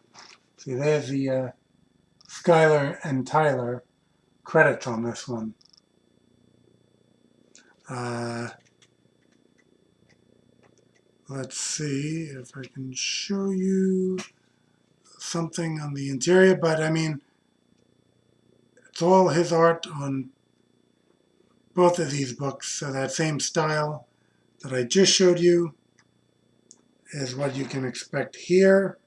See, there's the Skylar and Tyler credits on this one. Let's see if I can show you something on the interior, but I mean, it's all his art on both of these books. So that same style that I just showed you is what you can expect here.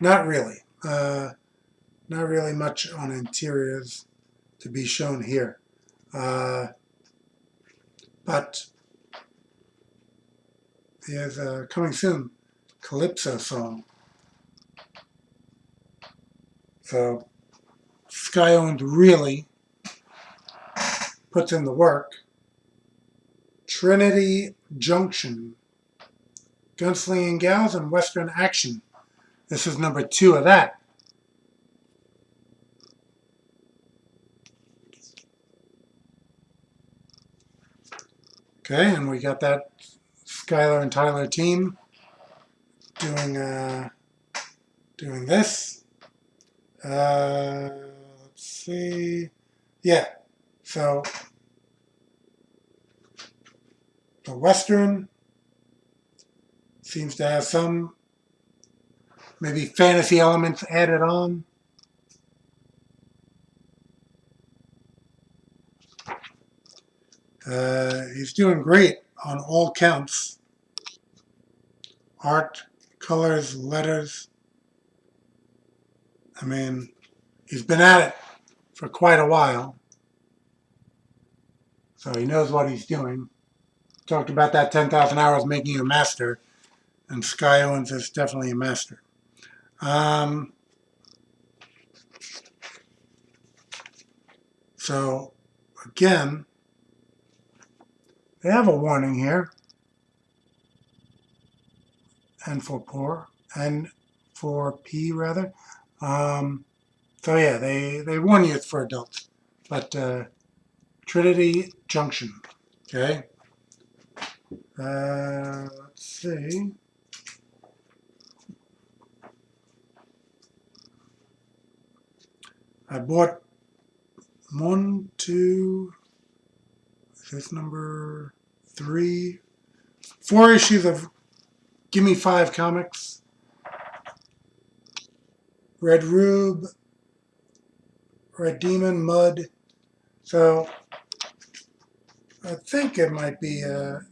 Not really. Not really much on interiors to be shown here. But there's coming soon, Calypso song. So Sky Owens really puts in the work. Trinity Junction, Gunslinging Gals and Western Action. This is #2 of that. Okay, and we got that Skylar and Tyler team doing this. Let's see. Yeah, so the Western seems to have some maybe fantasy elements added on. He's doing great on all counts. art, colors, letters. I mean, he's been at it for quite a while, so he knows what he's doing. Talked about that 10,000 hours making you a master, and Sky Owens is definitely a master. So, again, they have a warning here, and for poor, and for P rather. So yeah, they warn you it's for adults. But Trinity Junction, okay? Let's see. I bought 1, 2, is this number 3, 4 issues of Gimme 5 comics. Red Rube, Red Demon, Mud. So I think it might be,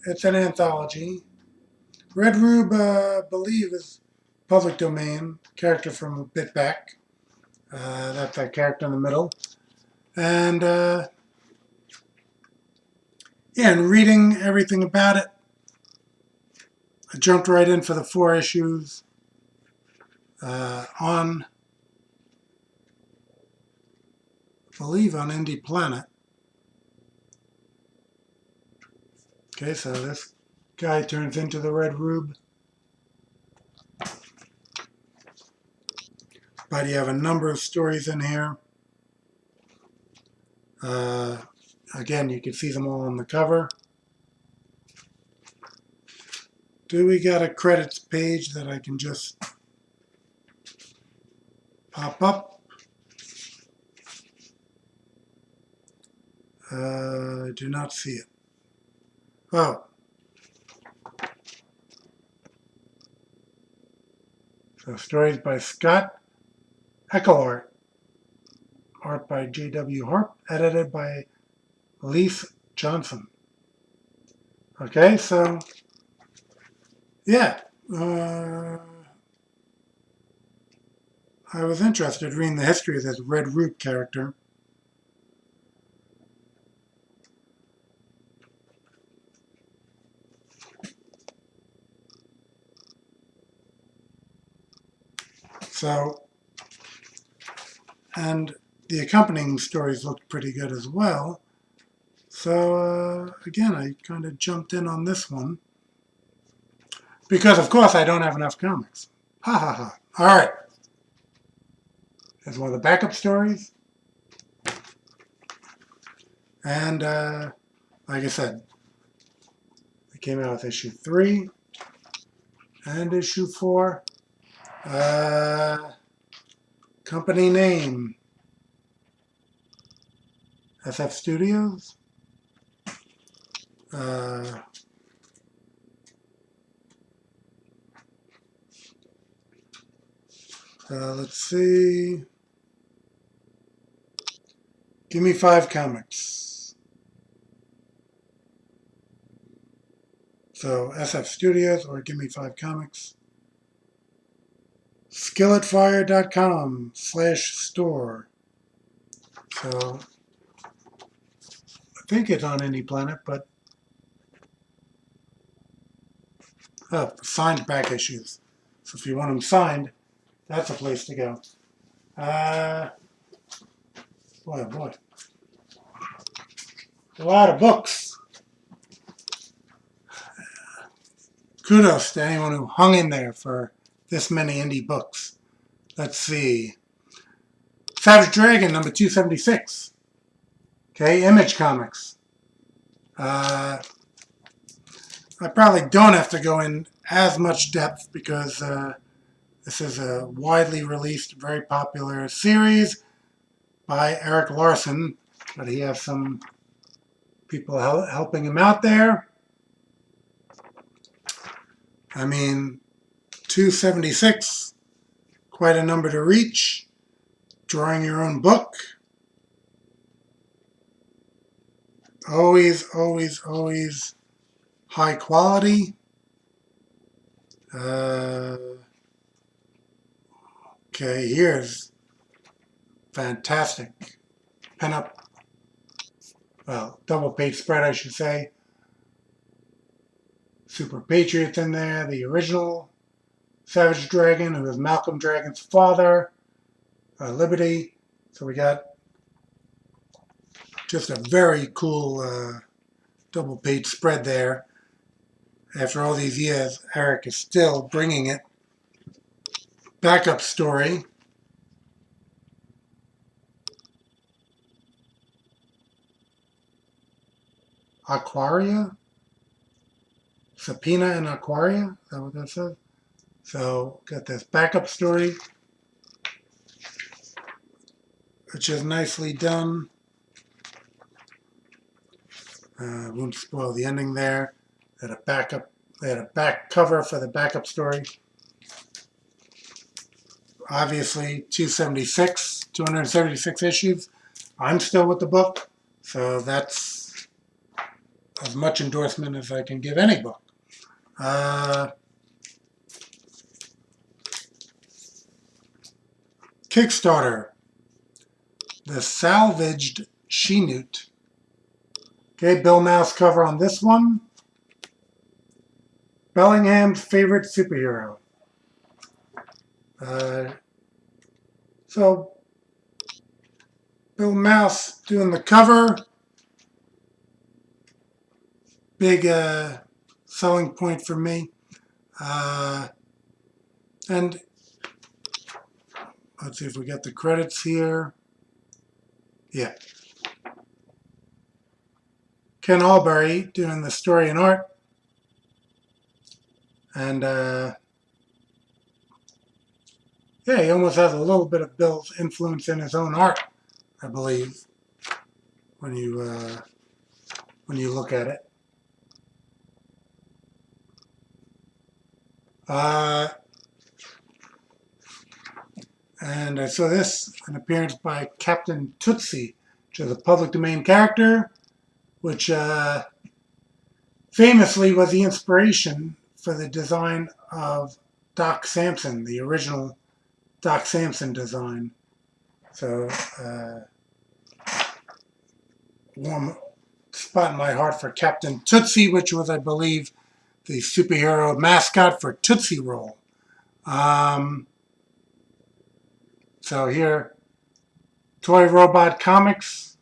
it's an anthology. Red Rube, I believe, is public domain, character from a bit back. That's that character in the middle. And yeah, and reading everything about it, I jumped right in for the 4 issues on, I believe, on Indie Planet. Okay, so this guy turns into the Red Rube. But you have a number of stories in here. Again, you can see them all on the cover. Do we got a credits page that I can just pop up? I do not see it. Oh. So stories by Scott Eckleart. Art by J.W. Harp. Edited by Elise Johnson. Okay, so yeah. I was interested reading the history of this Red Rube character. So, and the accompanying stories looked pretty good as well. So, again, I kind of jumped in on this one. Because, of course, I don't have enough comics. Ha ha ha. All right. Here's one of the backup stories. And, like I said, it came out with issue 3 and issue 4. Company name, SF Studios. Let's see. Gimme 5 comics. So SF Studios or Gimme 5 comics. Skilletfire.com/store. So I think it's on Indie Planet, but oh, signed back issues. So if you want them signed, that's a place to go. Boy, oh boy. A lot of books. Kudos to anyone who hung in there for this many indie books. Let's see. Savage Dragon, number 276. Okay, Image Comics. I probably don't have to go in as much depth because this is a widely released, very popular series by Eric Larson, but he has some people helping him out there. I mean, 276, quite a number to reach. Drawing your own book. Always, always, always high quality. Okay, here's fantastic pinup. Well, double page spread, I should say. Super Patriots in there. The original Savage Dragon, who is Malcolm Dragon's father. Liberty. So we got just a very cool double page spread there. After all these years, Eric is still bringing it. Backup story. Aquaria? Subpoena and Aquaria? Is that what that says? So, got this backup story, which is nicely done. Won't spoil the ending there. They had a back cover for the backup story. Obviously, 276 issues. I'm still with the book, so that's as much endorsement as I can give any book. Kickstarter, the salvaged She-Newt. Okay, Bill Mouse cover on this one. Bellingham's favorite superhero. So, Bill Mouse doing the cover. Big selling point for me. And let's see if we get the credits here. Yeah. Ken Albury doing the story and art. And yeah, he almost has a little bit of Bill's influence in his own art, I believe, when you look at it. And I saw this, an appearance by Captain Tootsie, which is a public domain character, which famously was the inspiration for the design of Doc Samson, the original Doc Samson design. So, warm spot in my heart for Captain Tootsie, which was, I believe, the superhero mascot for Tootsie Roll. So here, Toy Robot Comics.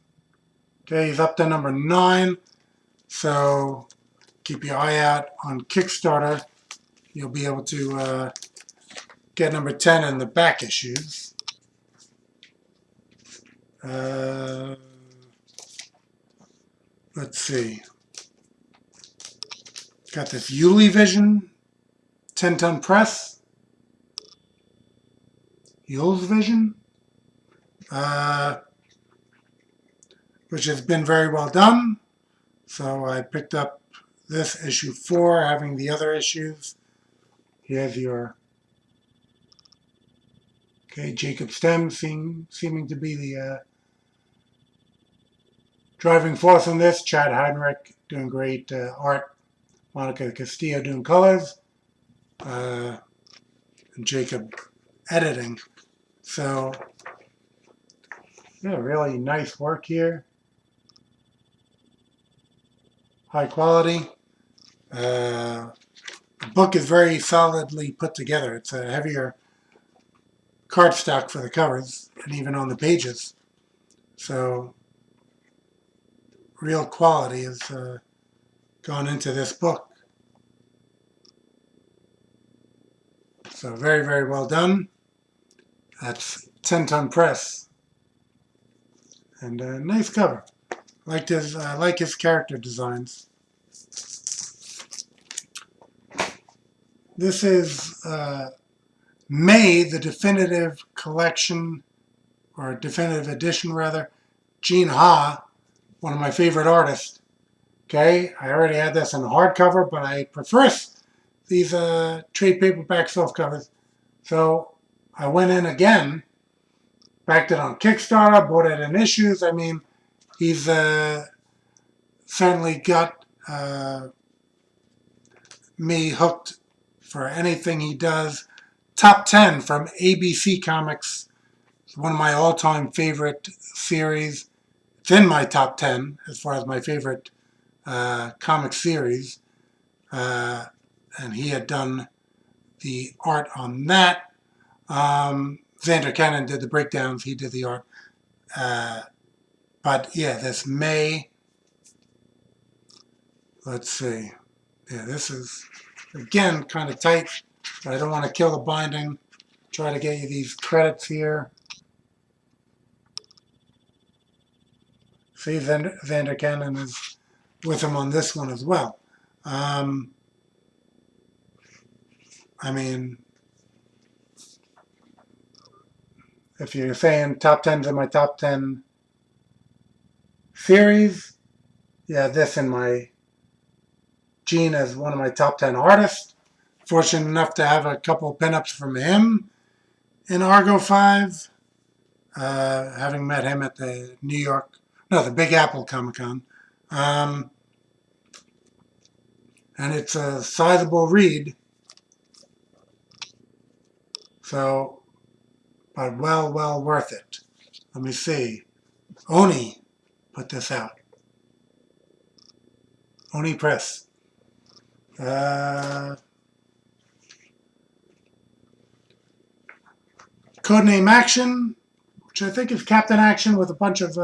Okay, he's up to number 9. So keep your eye out on Kickstarter. You'll be able to get number 10 in the back issues. Let's see. Got this Vision 10-ton press. Yule's Vision, which has been very well done. So I picked up this issue 4, having the other issues. Here's your Jacob Stem seeming to be the driving force on this. Chad Heinrich doing great art. Monica Castillo doing colors. And Jacob editing. So, yeah, really nice work here. High quality. The book is very solidly put together. It's a heavier cardstock for the covers and even on the pages. So, real quality has gone into this book. So, very, very well done. That's 10-ton press. And a nice cover. I like his character designs. This is May, the definitive collection, or definitive edition rather. Gene Ha, one of my favorite artists. Okay, I already had this in hardcover, but I prefer these trade paperback softcovers. So I went in again, backed it on Kickstarter, bought it in issues. I mean, he's certainly got me hooked for anything he does. Top 10 from ABC Comics. It's one of my all-time favorite series. It's in my top 10 as far as my favorite comic series. And he had done the art on that. Xander Cannon did the breakdowns. He did the art. But yeah, this May. Let's see. Yeah, this is, again, kind of tight. But I don't want to kill the binding. Try to get you these credits here. See, Xander Cannon is with him on this one as well. I mean, if you're saying top 10s in my top 10 series, yeah, this in my Gene as one of my top 10 artists. Fortunate enough to have a couple of pinups from him in Argo 5. Having met him at the the Big Apple Comic Con. And it's a sizable read. So, but well worth it. Let me see. Oni put this out. Oni Press. Codename Action, which I think is Captain Action with a bunch of